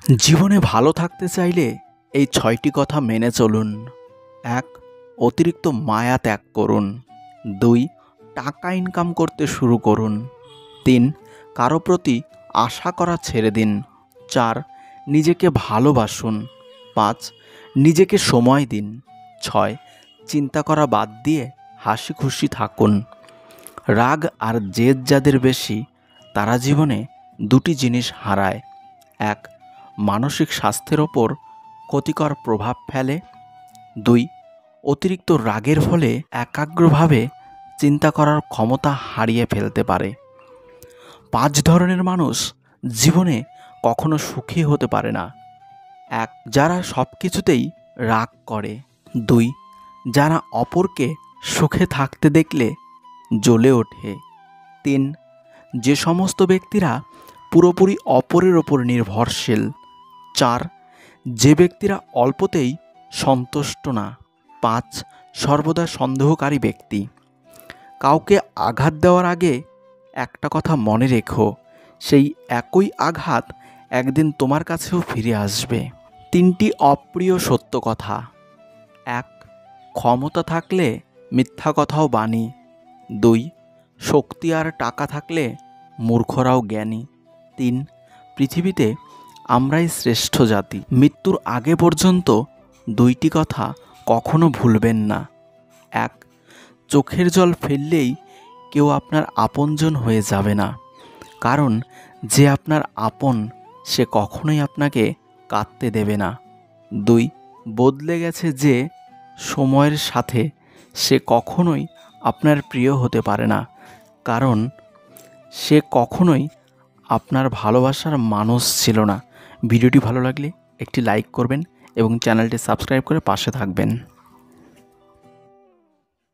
জীবনে ভালো থাকতে চাইলে এই ৬টি কথা মেনে চলুন। ১. অতিরিক্ত মায়া ত্যাগ করুন। ২. টাকা ইনকাম করতে শুরু করুন। ৩. কারো প্রতি আশা করা ছেড়ে দিন। ৪. নিজেকে ভালোবাসুন। ৫. নিজেকে সময় দিন। ৬. চিন্তা করা বাদ দিয়ে হাসি খুশি থাকুন। রাগ আর জেদ যাদের বেশি তারা জীবনে দুটি জিনিস হারায়। ১. মানসিক স্বাস্থ্যের ওপর ক্ষতিকর প্রভাব ফেলে। ২. অতিরিক্ত রাগের ফলে একাগ্রভাবে চিন্তা করার ক্ষমতা হারিয়ে ফেলতে পারে। ৫ ধরনের মানুষ জীবনে কখনো সুখী হতে পারে না। ১. যারা সব কিছুতেই রাগ করে। ২. যারা অপরকে সুখে থাকতে দেখলে জ্বলে ওঠে। ৩. যে সমস্ত ব্যক্তিরা পুরোপুরি অপরের ওপর নির্ভরশীল। ৪. যে ব্যক্তিরা অল্পতেই সন্তুষ্ট না। ৫. সর্বদা সন্দেহকারী ব্যক্তি। কাউকে আঘাত দেওয়ার আগে একটা কথা মনে রেখো, সেই একই আঘাত একদিন তোমার কাছেও ফিরে আসবে। ৩টি অপ্রিয় সত্য কথা। ১. ক্ষমতা থাকলে মিথ্যা কথাও বাণী। ২. শক্তি আর টাকা থাকলে মূর্খরাও জ্ঞানী। ৩. পৃথিবীতে আমরাই শ্রেষ্ঠ জাতি। মৃত্যুর আগে পর্যন্ত ২টি কথা কখনো ভুলবেন না। ১. চোখের জল ফেললেই কেউ আপনার আপনজন হয়ে যাবে না, কারণ যে আপনার আপন সে কখনোই আপনাকে কাঁদতে দেবে না। ২. বদলে গেছে যে সময়ের সাথে সে কখনোই আপনার প্রিয় হতে পারে না, কারণ সে কখনোই আপনার ভালোবাসার মানুষ ছিল না। ভিডিওটি ভালো লাগলে একটি লাইক করবেন এবং চ্যানেলটি সাবস্ক্রাইব করে পাশে থাকবেন।